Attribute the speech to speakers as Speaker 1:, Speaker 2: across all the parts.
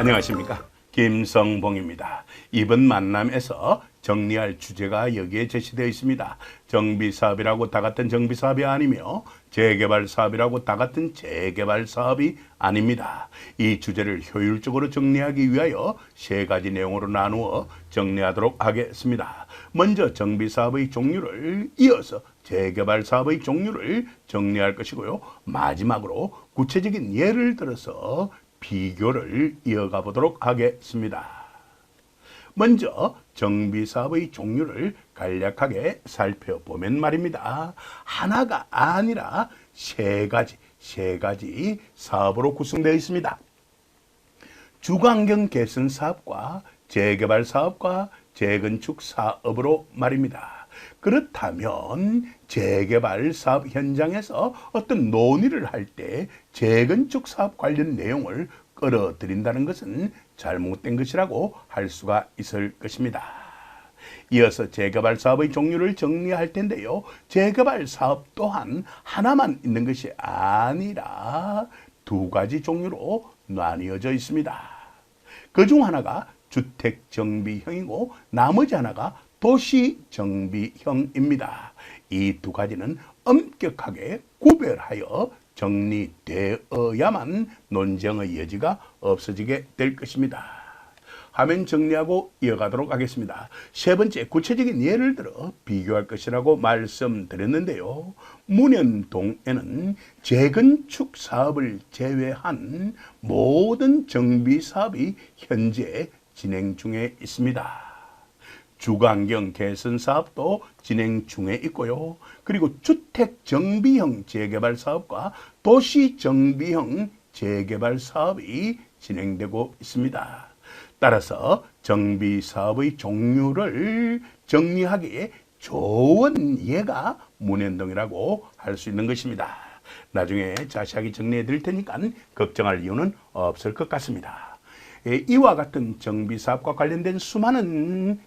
Speaker 1: 안녕하십니까, 김성봉입니다. 이번 만남에서 정리할 주제가 여기에 제시되어 있습니다. 정비사업이라고 다 같은 정비사업이 아니며 재개발사업이라고 다 같은 재개발사업이 아닙니다. 이 주제를 효율적으로 정리하기 위하여 세 가지 내용으로 나누어 정리하도록 하겠습니다. 먼저 정비사업의 종류를, 이어서 재개발사업의 종류를 정리할 것이고요. 마지막으로 구체적인 예를 들어서 비교를 이어가 보도록 하겠습니다. 먼저 정비사업의 종류를 간략하게 살펴보면 말입니다. 하나가 아니라 세 가지 사업으로 구성되어 있습니다. 주거환경 개선 사업과 재개발 사업과 재건축 사업으로 말입니다. 그렇다면 재개발 사업 현장에서 어떤 논의를 할 때 재건축 사업 관련 내용을 끌어들인다는 것은 잘못된 것이라고 할 수가 있을 것입니다. 이어서 재개발 사업의 종류를 정리할 텐데요. 재개발 사업 또한 하나만 있는 것이 아니라 두 가지 종류로 나뉘어져 있습니다. 그중 하나가 주택정비형이고 나머지 하나가 도시정비형입니다. 이 두 가지는 엄격하게 구별하여 정리되어야만 논쟁의 여지가 없어지게 될 것입니다. 화면 정리하고 이어가도록 하겠습니다. 세 번째, 구체적인 예를 들어 비교할 것이라고 말씀드렸는데요. 문현동에는 재건축 사업을 제외한 모든 정비 사업이 현재 진행 중에 있습니다. 주거환경 개선 사업도 진행 중에 있고요. 그리고 주택정비형 재개발 사업과 도시정비형 재개발 사업이 진행되고 있습니다. 따라서 정비사업의 종류를 정리하기에 좋은 예가 문현동이라고 할 수 있는 것입니다. 나중에 자세하게 정리해 드릴 테니까 걱정할 이유는 없을 것 같습니다. 이와 같은 정비사업과 관련된 수많은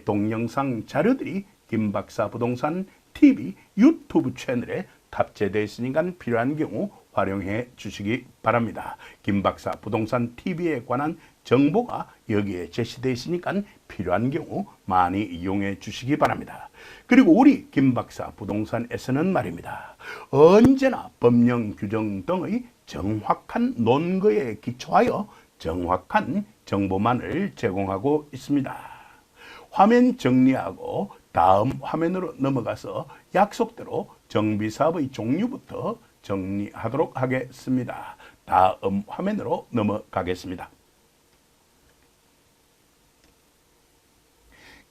Speaker 1: 동영상 자료들이 김박사 부동산 TV 유튜브 채널에 탑재되어 있으니까 필요한 경우 활용해 주시기 바랍니다. 김박사 부동산 TV에 관한 정보가 여기에 제시되어 있으니까 필요한 경우 많이 이용해 주시기 바랍니다. 그리고 우리 김박사 부동산에서는 말입니다. 언제나 법령 규정 등의 정확한 논거에 기초하여 정확한 정보만을 제공하고 있습니다. 화면 정리하고 다음 화면으로 넘어가서 약속대로 정비사업의 종류부터 정리하도록 하겠습니다. 다음 화면으로 넘어가겠습니다.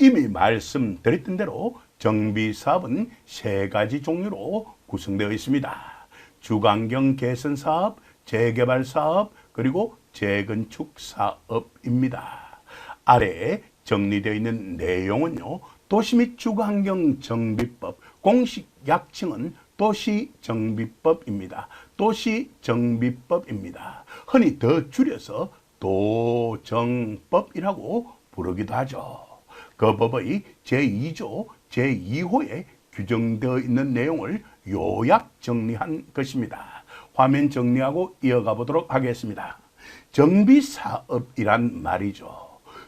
Speaker 1: 이미 말씀드렸던 대로 정비사업은 세 가지 종류로 구성되어 있습니다. 주거환경 개선 사업, 재개발 사업, 그리고 재건축 사업입니다. 아래에 정리되어 있는 내용은요. 도시 및 주거환경 정비법, 공식 약칭은 도시정비법입니다. 도시정비법입니다. 흔히 더 줄여서 도정법이라고 부르기도 하죠. 그 법의 제2조 제2호에 규정되어 있는 내용을 요약 정리한 것입니다. 화면 정리하고 이어가 보도록 하겠습니다. 정비사업이란 말이죠.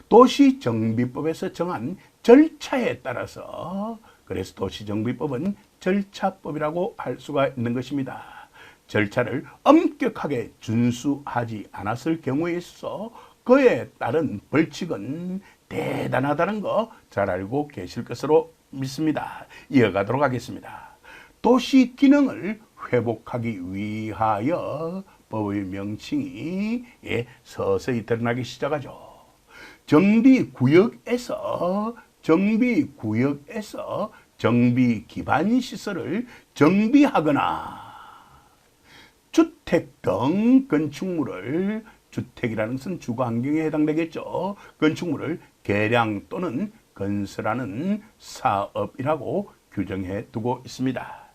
Speaker 1: 도시정비법에서 정한 절차에 따라서, 그래서 도시정비법은 절차법이라고 할 수가 있는 것입니다. 절차를 엄격하게 준수하지 않았을 경우에 있어서 그에 따른 벌칙은 대단하다는 거 잘 알고 계실 것으로 믿습니다. 이어가도록 하겠습니다. 도시 기능을 회복하기 위하여 법의 명칭이 서서히 드러나기 시작하죠. 정비구역에서 정비 기반 시설을 정비하거나 주택 등 건축물을, 주택이라는 것은 주거환경에 해당되겠죠. 건축물을 개량 또는 건설하는 사업이라고 규정해 두고 있습니다.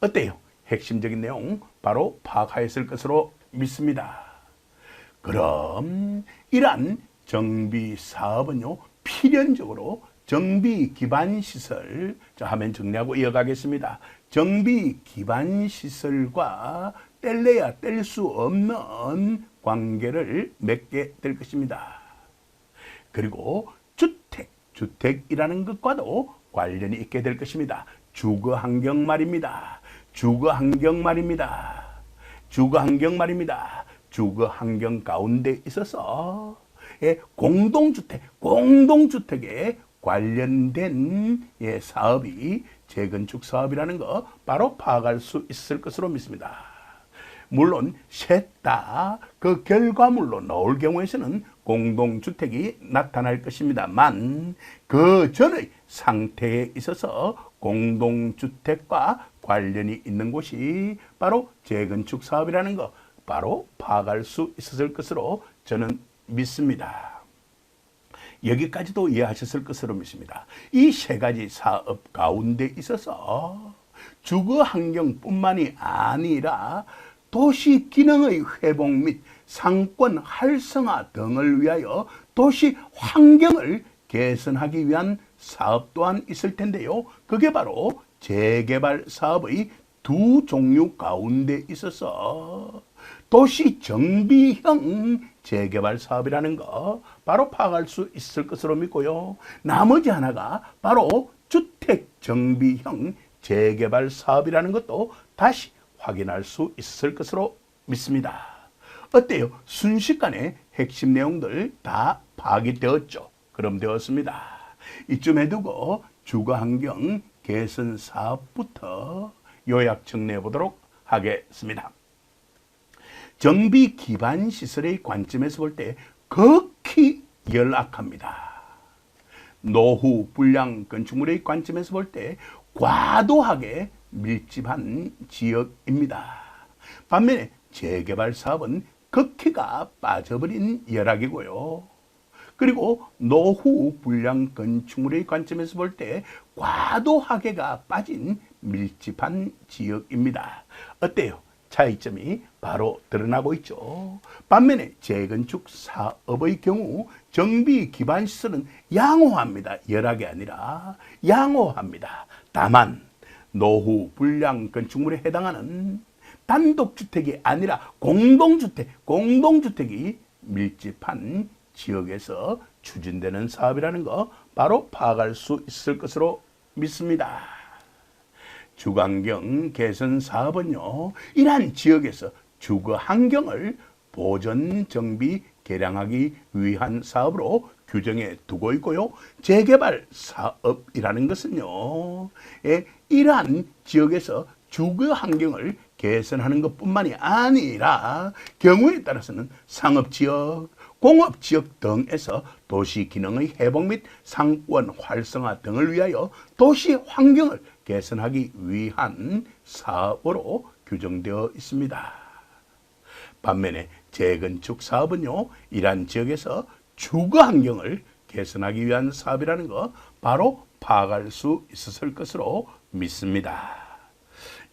Speaker 1: 어때요? 핵심적인 내용 바로 파악하였을 것으로 믿습니다. 그럼 이러한 정비 사업은요, 필연적으로 정비 기반 시설, 화면 정리하고 이어가겠습니다. 정비 기반 시설과 뗄래야 뗄 수 없는 관계를 맺게 될 것입니다. 그리고 주택이라는 것과도 관련이 있게 될 것입니다. 주거환경 말입니다. 주거환경 가운데 있어서 공동주택에 관련된 사업이 재건축 사업이라는 거 바로 파악할 수 있을 것으로 믿습니다. 물론 셋 다 그 결과물로 나올 경우에서는 공동주택이 나타날 것입니다만 그 전의 상태에 있어서 공동주택과 관련이 있는 곳이 바로 재건축 사업이라는 거 바로 파악할 수 있었을 것으로 저는 믿습니다. 여기까지도 이해하셨을 것으로 믿습니다. 이 세 가지 사업 가운데 있어서 주거 환경뿐만이 아니라 도시 기능의 회복 및 상권 활성화 등을 위하여 도시 환경을 개선하기 위한 사업 또한 있을 텐데요. 그게 바로 재개발 사업의 두 종류 가운데 있어서 도시 정비형 재개발 사업이라는 거 바로 파악할 수 있을 것으로 믿고요. 나머지 하나가 바로 주택 정비형 재개발 사업이라는 것도 다시 확인할 수 있을 것으로 믿습니다. 어때요? 순식간에 핵심 내용들 다 파악이 되었죠? 그럼 되었습니다. 이쯤에 두고 주거환경 개선 사업부터 요약 정리해 보도록 하겠습니다. 정비 기반 시설의 관점에서 볼 때 극히 열악합니다. 노후 불량 건축물의 관점에서 볼 때 과도하게 밀집한 지역입니다. 반면에 재개발 사업은 극히가 빠져버린 열악이고요. 그리고 노후 불량 건축물의 관점에서 볼 때 과도하게가 빠진 밀집한 지역입니다. 어때요? 차이점이 바로 드러나고 있죠. 반면에 재건축 사업의 경우 정비 기반 시설은 양호합니다. 열악이 아니라 양호합니다. 다만 노후 불량 건축물에 해당하는 단독주택이 아니라 공동주택이 밀집한 지역에서 추진되는 사업이라는 거 바로 파악할 수 있을 것으로 믿습니다. 주거환경 개선 사업은요, 이러한 지역에서 주거 환경을 보존, 정비, 개량하기 위한 사업으로 규정해 두고 있고요. 재개발 사업이라는 것은요, 이러한 지역에서 주거 환경을 개선하는 것뿐만이 아니라 경우에 따라서는 상업지역, 공업지역 등에서 도시 기능의 회복 및 상권 활성화 등을 위하여 도시 환경을 개선하기 위한 사업으로 규정되어 있습니다. 반면에 재건축 사업은요, 이러한 지역에서 주거 환경을 개선하기 위한 사업이라는 거 바로 파악할 수 있었을 것으로 믿습니다.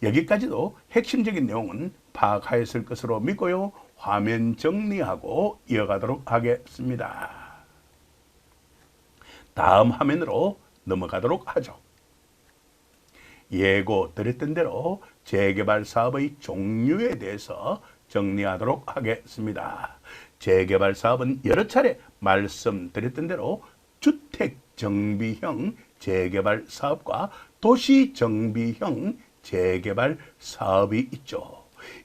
Speaker 1: 여기까지도 핵심적인 내용은 파악하였을 것으로 믿고요. 화면 정리하고 이어가도록 하겠습니다. 다음 화면으로 넘어가도록 하죠. 예고 드렸던 대로 재개발 사업의 종류에 대해서 정리하도록 하겠습니다. 재개발 사업은 여러 차례 말씀드렸던 대로 주택정비형 재개발 사업과 도시정비형 재개발 사업이 있죠.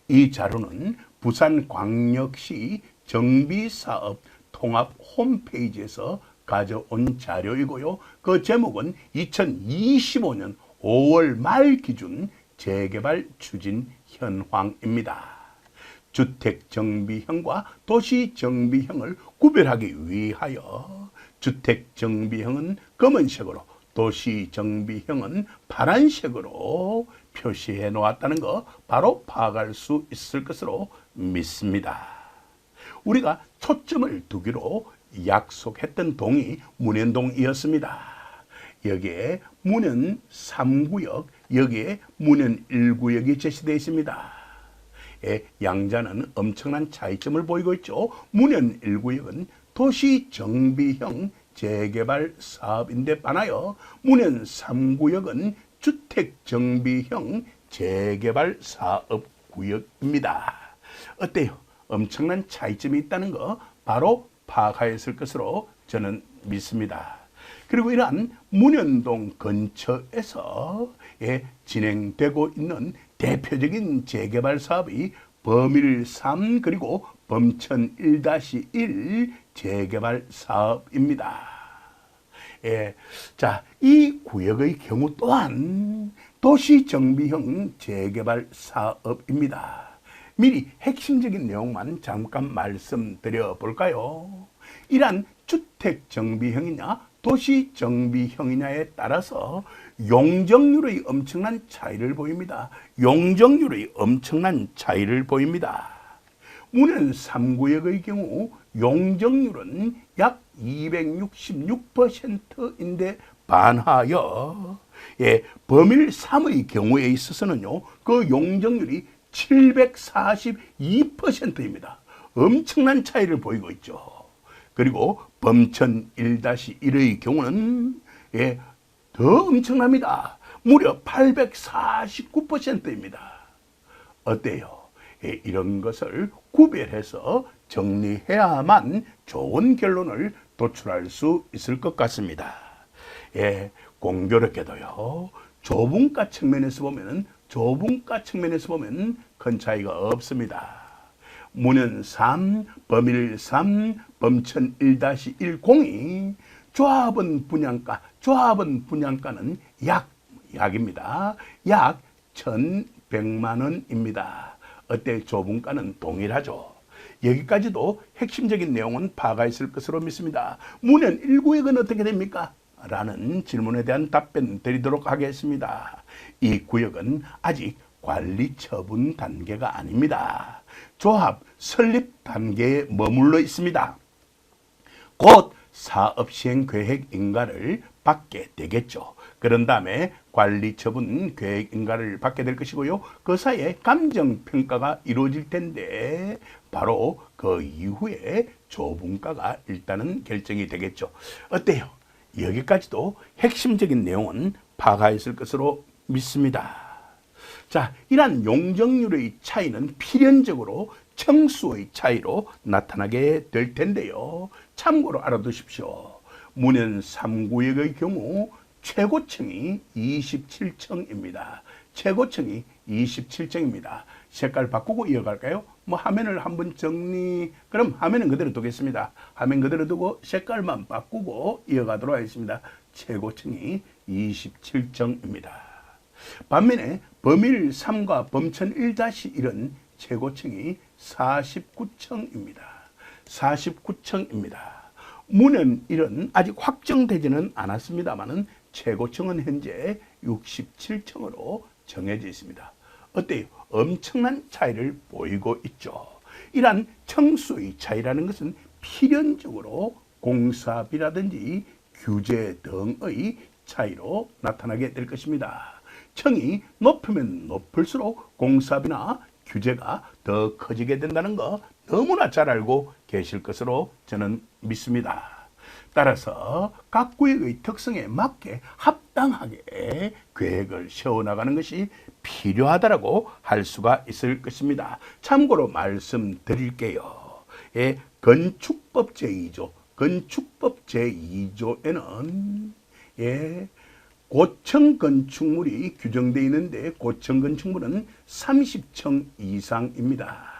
Speaker 1: 이 자료는 부산광역시 정비사업 통합 홈페이지에서 가져온 자료이고요. 그 제목은 2025년 5월 말 기준 재개발 추진 현황입니다. 주택정비형과 도시정비형을 구별하기 위하여 주택정비형은 검은색으로, 도시정비형은 파란색으로 표시해 놓았다는 거 바로 파악할 수 있을 것으로 믿습니다. 우리가 초점을 두기로 약속했던 동이 문현동이었습니다. 여기에 문현 3구역, 여기에 문현 1구역이 제시되어 있습니다. 양자는 엄청난 차이점을 보이고 있죠. 문현 1구역은 도시정비형 재개발 사업인데 반하여 문현 3구역은 주택정비형 재개발 사업 구역입니다. 어때요? 엄청난 차이점이 있다는 거 바로 파악하였을 것으로 저는 믿습니다. 그리고 이러한 문현동 근처에서 진행되고 있는 대표적인 재개발 사업이 범일 3 그리고 범천 1-1 재개발 사업입니다. 자, 이 구역의 경우 또한 도시정비형 재개발 사업입니다. 미리 핵심적인 내용만 잠깐 말씀드려 볼까요? 이러한 주택정비형이냐 도시정비형이냐에 따라서 용적률의 엄청난 차이를 보입니다. 용적률의 엄청난 차이를 보입니다. 문현 3구역의 경우 용적률은 약 266%인데 반하여 범일 3의 경우에 있어서는요, 그 용적률이 742%입니다. 엄청난 차이를 보이고 있죠. 그리고 범천 1-1의 경우는 더 엄청납니다. 무려 849%입니다. 어때요? 이런 것을 구별해서 정리해야만 좋은 결론을 도출할 수 있을 것 같습니다. 공교롭게도요, 좁은가 측면에서 보면 큰 차이가 없습니다. 문현 3, 범일 3, 범천 1-1공이 조합원 분양가는 약입니다. 약 1,100만 원입니다. 어때? 좁은가는 동일하죠. 여기까지도 핵심적인 내용은 파악했을 것으로 믿습니다. 문현 1구역은 어떻게 됩니까? 라는 질문에 대한 답변 드리도록 하겠습니다. 이 구역은 아직 관리 처분 단계가 아닙니다. 조합 설립 단계에 머물러 있습니다. 곧 사업 시행 계획 인가를 받게 되겠죠. 그런 다음에 관리 처분 계획 인가를 받게 될 것이고요. 그 사이에 감정 평가가 이루어질 텐데 바로 그 이후에 조분가가 일단은 결정이 되겠죠. 어때요? 여기까지도 핵심적인 내용은 파악하였을 것으로 믿습니다. 자, 이러한 용적률의 차이는 필연적으로 층수의 차이로 나타나게 될 텐데요. 참고로 알아두십시오. 문현 3구역의 경우 최고층이 27층입니다. 최고층이 27층입니다. 색깔 바꾸고 이어갈까요? 화면을 한번 그럼 화면은 그대로 두겠습니다. 화면 그대로 두고 색깔만 바꾸고 이어가도록 하겠습니다. 최고층이 27층입니다. 반면에 범일 3과 범천 1-1은 최고층이 49층입니다. 49층입니다. 문현 1은 아직 확정되지는 않았습니다만은 최고층은 현재 67층으로 정해져 있습니다. 어때요? 엄청난 차이를 보이고 있죠. 이러한 층수의 차이라는 것은 필연적으로 공사비라든지 규제 등의 차이로 나타나게 될 것입니다. 층이 높으면 높을수록 공사비나 규제가 더 커지게 된다는 거 너무나 잘 알고 계실 것으로 저는 믿습니다. 따라서 각 구역의 특성에 맞게 합당하게 계획을 세워나가는 것이 필요하다고 할 수가 있을 것입니다. 참고로 말씀드릴게요. 건축법 제2조에는 고층 건축물이 규정되어 있는데 고층 건축물은 30층 이상입니다.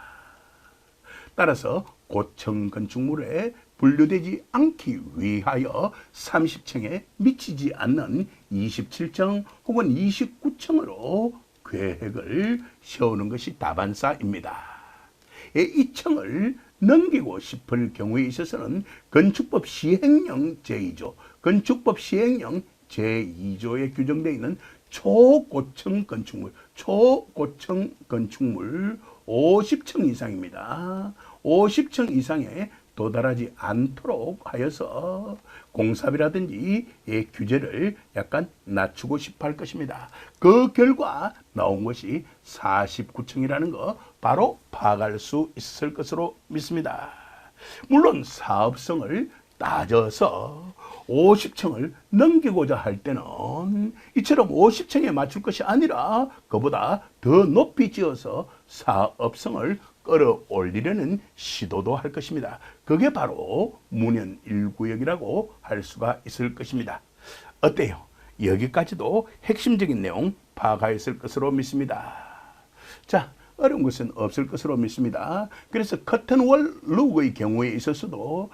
Speaker 1: 따라서 고층 건축물에 분류되지 않기 위하여 30층에 미치지 않는 27층 혹은 29층으로 계획을 세우는 것이 다반사입니다. 이 층을 넘기고 싶을 경우에 있어서는 건축법 시행령 제2조, 건축법 시행령 제2조에 규정되어 있는 초고층 건축물 50층 이상입니다. 50층 이상에 도달하지 않도록 하여서 공사비라든지 규제를 약간 낮추고 싶어 할 것입니다. 그 결과 나온 것이 49층이라는 거 바로 파악할 수 있을 것으로 믿습니다. 물론 사업성을 낮아서 50층을 넘기고자 할 때는 이처럼 50층에 맞출 것이 아니라 그보다 더 높이 지어서 사업성을 끌어올리려는 시도도 할 것입니다. 그게 바로 문현 1구역이라고 할 수가 있을 것입니다. 어때요? 여기까지도 핵심적인 내용 파악하였을 것으로 믿습니다. 자, 어려운 것은 없을 것으로 믿습니다. 그래서 커튼월 룩의 경우에 있어서도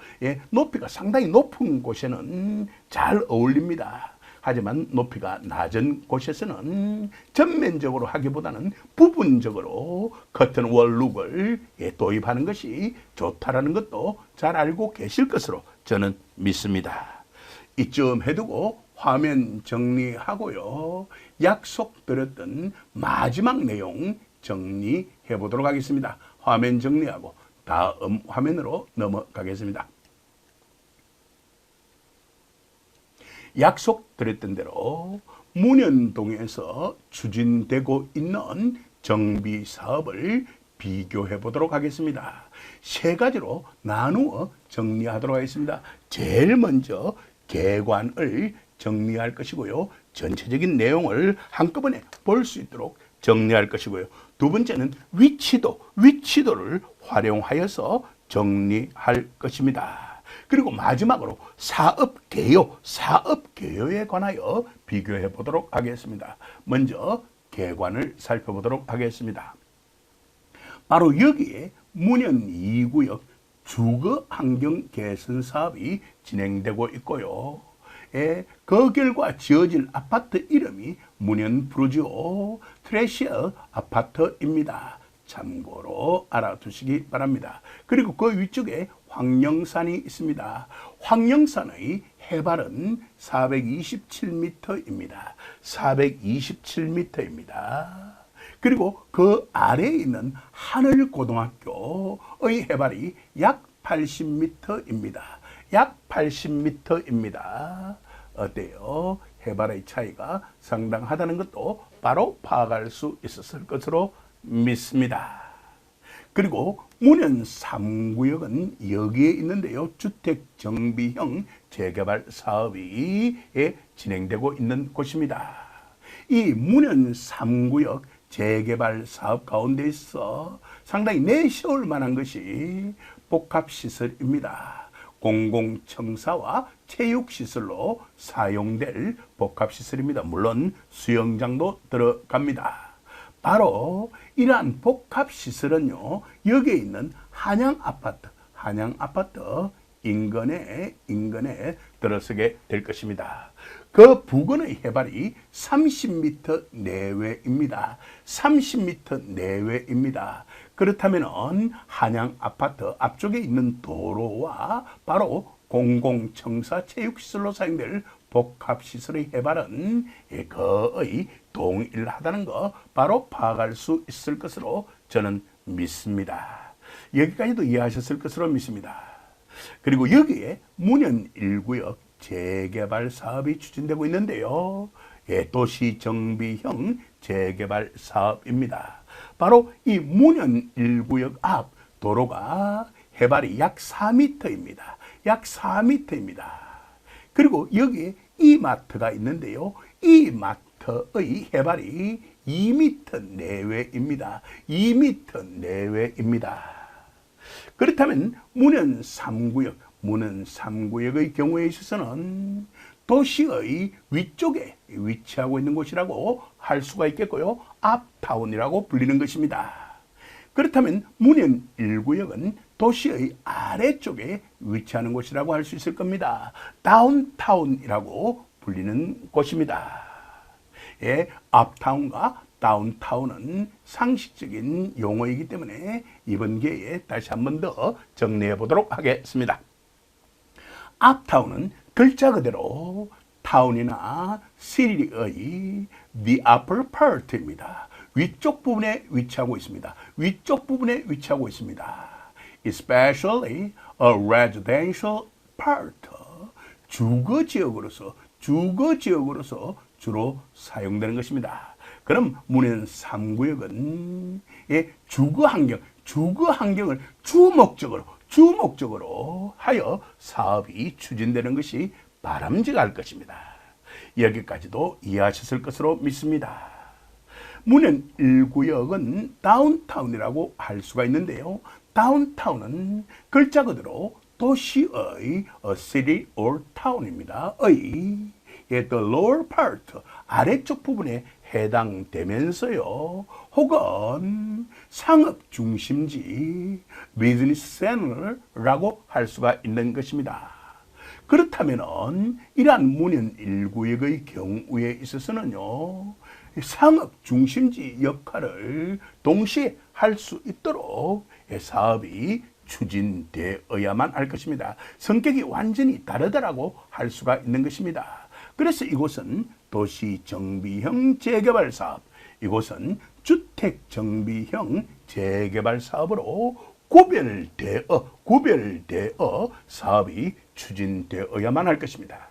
Speaker 1: 높이가 상당히 높은 곳에는 잘 어울립니다. 하지만 높이가 낮은 곳에서는 전면적으로 하기보다는 부분적으로 커튼월 룩을 도입하는 것이 좋다라는 것도 잘 알고 계실 것으로 저는 믿습니다. 이쯤 해두고 화면 정리하고요. 약속드렸던 마지막 내용 정리해 보도록 하겠습니다. 화면 정리하고 다음 화면으로 넘어가겠습니다. 약속드렸던 대로 문현동에서 추진되고 있는 정비 사업을 비교해 보도록 하겠습니다. 세 가지로 나누어 정리하도록 하겠습니다. 제일 먼저 개관을 정리할 것이고요. 전체적인 내용을 한꺼번에 볼 수 있도록 정리할 것이고요. 두 번째는 위치도를 활용하여서 정리할 것입니다. 그리고 마지막으로 사업개요에 관하여 비교해 보도록 하겠습니다. 먼저 개관을 살펴보도록 하겠습니다. 바로 여기에 문현 2구역 주거환경 개선 사업이 진행되고 있고요. 그 결과 지어질 아파트 이름이 문현 프루지오 트레시어 아파트입니다. 참고로 알아두시기 바랍니다. 그리고 그 위쪽에 황령산이 있습니다. 황령산의 해발은 427m입니다. 427m입니다. 그리고 그 아래에 있는 하늘고등학교의 해발이 약 80m입니다. 약 80m입니다. 어때요? 해발의 차이가 상당하다는 것도 바로 파악할 수 있었을 것으로 믿습니다. 그리고 문현 3구역은 여기에 있는데요. 주택정비형 재개발 사업이 진행되고 있는 곳입니다. 이 문현 3구역 재개발 사업 가운데 있어 상당히 내세울 만한 것이 복합시설입니다. 공공청사와 체육시설로 사용될 복합시설입니다. 물론 수영장도 들어갑니다. 바로 이러한 복합시설은요, 여기에 있는 한양아파트 인근에 들어서게 될 것입니다. 그 부근의 해발이 30m 내외입니다. 30m 내외입니다. 그렇다면 한양아파트 앞쪽에 있는 도로와 바로 공공청사 체육시설로 사용될 복합시설의 해발은 거의 동일하다는 거 바로 파악할 수 있을 것으로 저는 믿습니다. 여기까지도 이해하셨을 것으로 믿습니다. 그리고 여기에 문현 1구역 재개발 사업이 추진되고 있는데요. 도시정비형 재개발 사업입니다. 바로 이 문현 1구역 앞 도로가 해발이 약 4m입니다. 약 4m입니다. 그리고 여기에 이마트가 있는데요. 이마트의 해발이 2m 내외입니다. 2m 내외입니다. 그렇다면 문현 3구역의 경우에 있어서는 도시의 위쪽에 위치하고 있는 곳이라고 할 수가 있겠고요. 앞타운이라고 불리는 것입니다. 그렇다면 문현 1구역은 도시의 아래쪽에 위치하는 곳이라고 할 수 있을 겁니다. 다운타운이라고 불리는 곳입니다. 앞타운과 다운타운은 상식적인 용어이기 때문에 이번 기회에 다시 한 번 더 정리해 보도록 하겠습니다. 앞타운은 글자 그대로 타운이나 시리의 the upper part입니다. 위쪽 부분에 위치하고 있습니다. 위쪽 부분에 위치하고 있습니다. Especially a residential part. 주거지역으로서 주로 사용되는 것입니다. 그럼 문현 3구역은 주거환경을 주목적으로 하여 사업이 추진되는 것이 바람직할 것입니다. 여기까지도 이해하셨을 것으로 믿습니다. 문현 1구역은 다운타운이라고 할 수가 있는데요. 다운타운은 글자 그대로 도시의 a city or town입니다. the lower part, 아래쪽 부분에 해당되면서요. 혹은 상업 중심지, 비즈니스 센터라고 할 수가 있는 것입니다. 그렇다면 이러한 문현 1구역의 경우에 있어서는요. 상업 중심지 역할을 동시에 할 수 있도록 사업이 추진되어야만 할 것입니다. 성격이 완전히 다르다라고 할 수가 있는 것입니다. 그래서 이곳은 도시정비형 재개발 사업, 이곳은 주택정비형 재개발 사업으로 구별되어 사업이 추진되어야만 할 것입니다.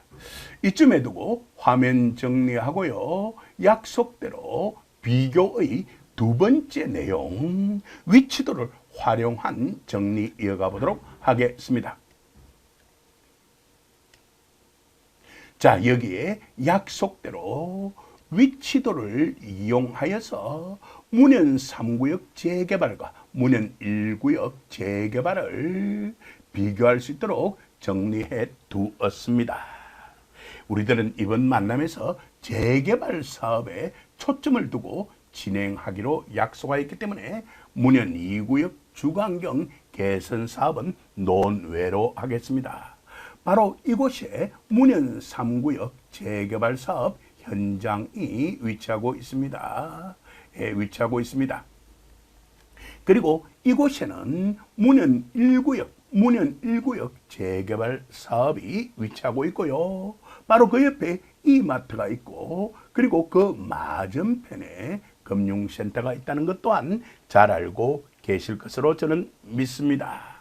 Speaker 1: 이쯤에 두고 화면 정리하고요. 약속대로 비교의 두 번째 내용, 위치도를 활용한 정리 이어가 보도록 하겠습니다. 자, 여기에 약속대로 위치도를 이용하여서 문현 3구역 재개발과 문현 1구역 재개발을 비교할 수 있도록 정리해 두었습니다. 우리들은 이번 만남에서 재개발 사업에 초점을 두고 진행하기로 약속하였기 때문에 문현 2구역 주거환경 개선 사업은 논외로 하겠습니다. 바로 이곳에 문현 3구역 재개발 사업 현장이 위치하고 있습니다. 그리고 이곳에는 문현 1구역 재개발 사업이 위치하고 있고요. 바로 그 옆에 이마트가 있고, 그리고 그 맞은편에 금융센터가 있다는 것 또한 잘 알고 계실 것으로 저는 믿습니다.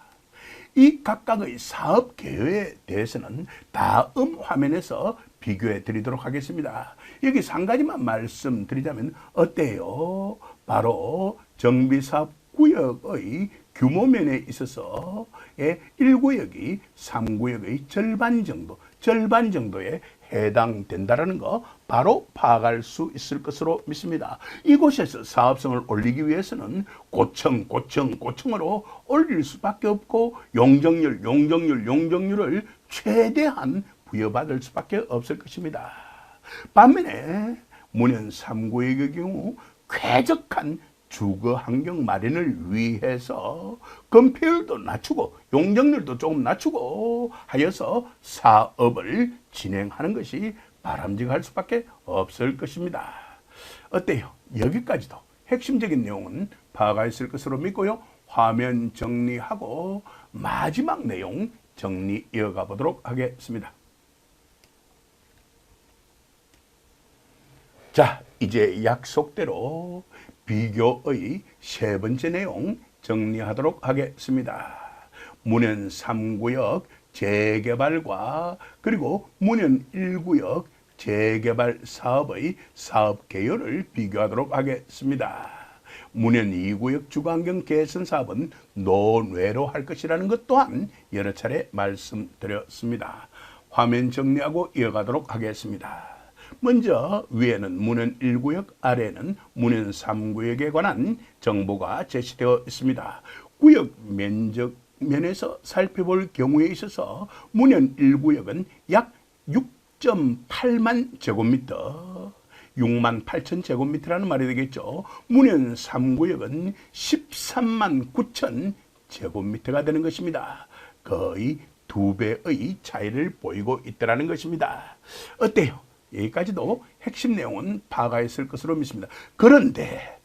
Speaker 1: 이 각각의 사업 개요에 대해서는 다음 화면에서 비교해 드리도록 하겠습니다. 여기서 한 가지만 말씀드리자면 어때요? 바로 정비사업 구역의 규모면에 있어서 1구역이 3구역의 절반 정도에 해당된다는 거 바로 파악할 수 있을 것으로 믿습니다. 이곳에서 사업성을 올리기 위해서는 고층으로 올릴 수밖에 없고 용적률을 최대한 부여받을 수밖에 없을 것입니다. 반면에 문현 3구역의 경우 쾌적한 주거 환경 마련을 위해서 건폐율도 낮추고 용적률도 조금 낮추고 하여서 사업을 진행하는 것이 바람직할 수밖에 없을 것입니다. 어때요? 여기까지도 핵심적인 내용은 파악하였을 것으로 믿고요. 화면 정리하고 마지막 내용 정리 이어가 보도록 하겠습니다. 자, 이제 약속대로 비교의 세 번째 내용 정리하도록 하겠습니다. 문현 3구역 재개발과 그리고 문현 1구역 재개발 사업의 사업 개요를 비교하도록 하겠습니다. 문현 2구역 주거환경 개선 사업은 논외로 할 것이라는 것 또한 여러 차례 말씀드렸습니다. 화면 정리하고 이어가도록 하겠습니다. 먼저 위에는 문현 1구역, 아래는 문현 3구역에 관한 정보가 제시되어 있습니다. 구역 면적면에서 살펴볼 경우에 있어서 문현 1구역은 약 6.8만 제곱미터, 6만 8천 제곱미터라는 말이 되겠죠. 문현 3구역은 13만 9천 제곱미터가 되는 것입니다. 거의 2배의 차이를 보이고 있다는 것입니다. 어때요? 여기까지도 핵심 내용은 파악하였을 것으로 믿습니다. 그런데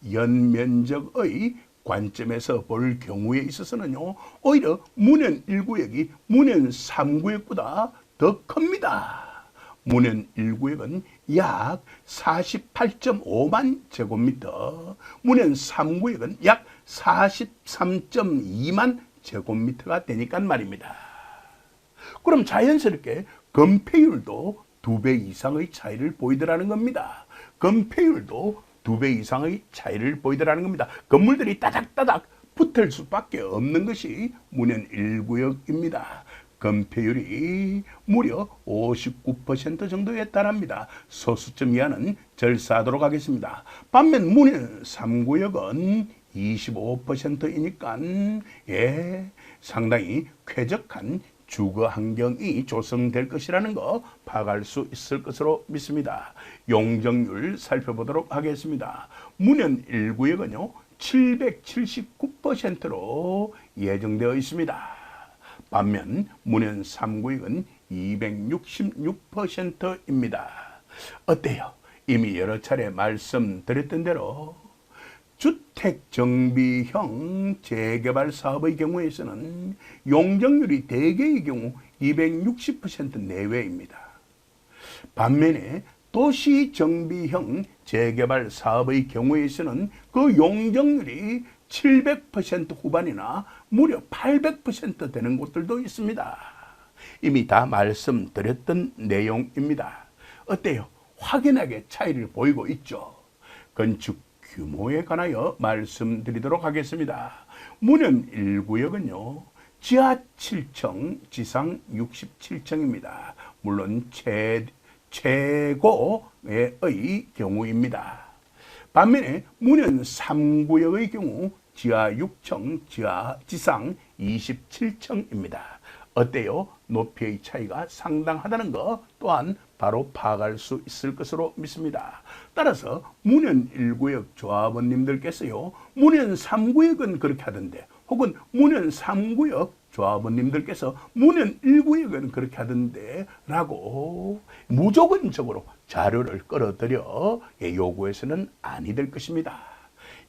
Speaker 1: 연면적의 관점에서 볼 경우에 있어서는요, 오히려 문현 1구역이 문현 3구역보다 더 큽니다. 문현 1구역은 약 48.5만 제곱미터, 문현 3구역은 약 43.2만 제곱미터가 되니까 말입니다. 그럼 자연스럽게 건폐율도 2배 이상의 차이를 보이더라는 겁니다. 건폐율도 2배 이상의 차이를 보이더라는 겁니다. 건물들이 따닥따닥 붙을 수밖에 없는 것이 문현 1구역입니다. 건폐율이 무려 59% 정도에 달합니다. 소수점 이하는 절사하도록 하겠습니다. 반면 문현 3구역은 25%이니까 상당히 쾌적한 주거 환경이 조성될 것이라는 거 파악할 수 있을 것으로 믿습니다. 용적률 살펴보도록 하겠습니다. 문현 1구역은요 779%로 예정되어 있습니다. 반면 문현 3구역은 266%입니다. 어때요? 이미 여러 차례 말씀드렸던 대로 주택정비형 재개발 사업의 경우에서는 용적률이 대개의 경우 260% 내외입니다. 반면에 도시정비형 재개발 사업의 경우에서는 그 용적률이 700% 후반이나 무려 800% 되는 곳들도 있습니다. 이미 다 말씀드렸던 내용입니다. 어때요? 확연하게 차이를 보이고 있죠. 건축 규모에 관하여 말씀드리도록 하겠습니다. 문현 1구역은요. 지하 7층, 지상 67층입니다. 물론 최고의 경우입니다. 반면에 문현 3구역의 경우 지하 6층, 지상 27층입니다. 어때요? 높이의 차이가 상당하다는 것 또한 바로 파악할 수 있을 것으로 믿습니다. 따라서 문현 1구역 조합원님들께서요. 문현 3구역은 그렇게 하던데 혹은 문현 3구역 조합원님들께서 문현 1구역은 그렇게 하던데 라고 무조건적으로 자료를 끌어들여 요구해서는 아니 될 것입니다.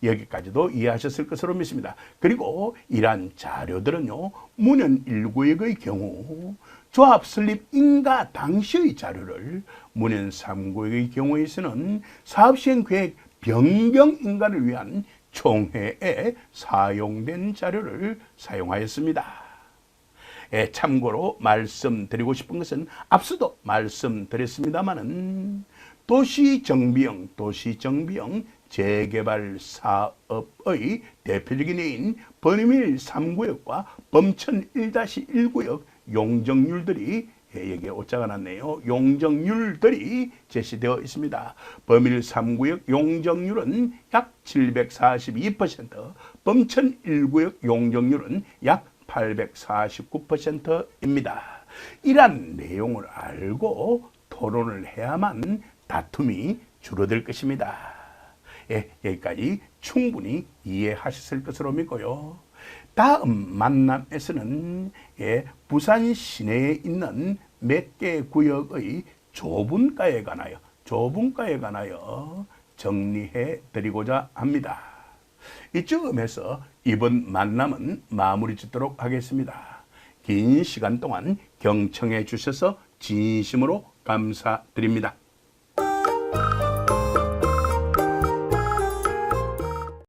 Speaker 1: 여기까지도 이해하셨을 것으로 믿습니다. 그리고 이러한 자료들은요. 문현 1구역의 경우 조합 설립 인가 당시의 자료를 문현 3구역의 경우에서는 사업시행 계획 변경 인가를 위한 총회에 사용된 자료를 사용하였습니다. 참고로 말씀드리고 싶은 것은 앞서도 말씀드렸습니다마는 도시정비형 재개발 사업의 대표적인 예인 범일 3구역과 범천 1-1구역 용적률들이 여기에 오자가 났네요. 용적률들이 제시되어 있습니다. 범일 3구역 용적률은 약 742%, 범천 1구역 용적률은 약 849%입니다. 이러한 내용을 알고 토론을 해야만 다툼이 줄어들 것입니다. 여기까지 충분히 이해하셨을 것으로 믿고요. 다음 만남에서는 부산 시내에 있는 몇 개 구역의 조분가에 관하여 정리해 드리고자 합니다. 이쯤에서 이번 만남은 마무리 짓도록 하겠습니다. 긴 시간 동안 경청해 주셔서 진심으로 감사드립니다.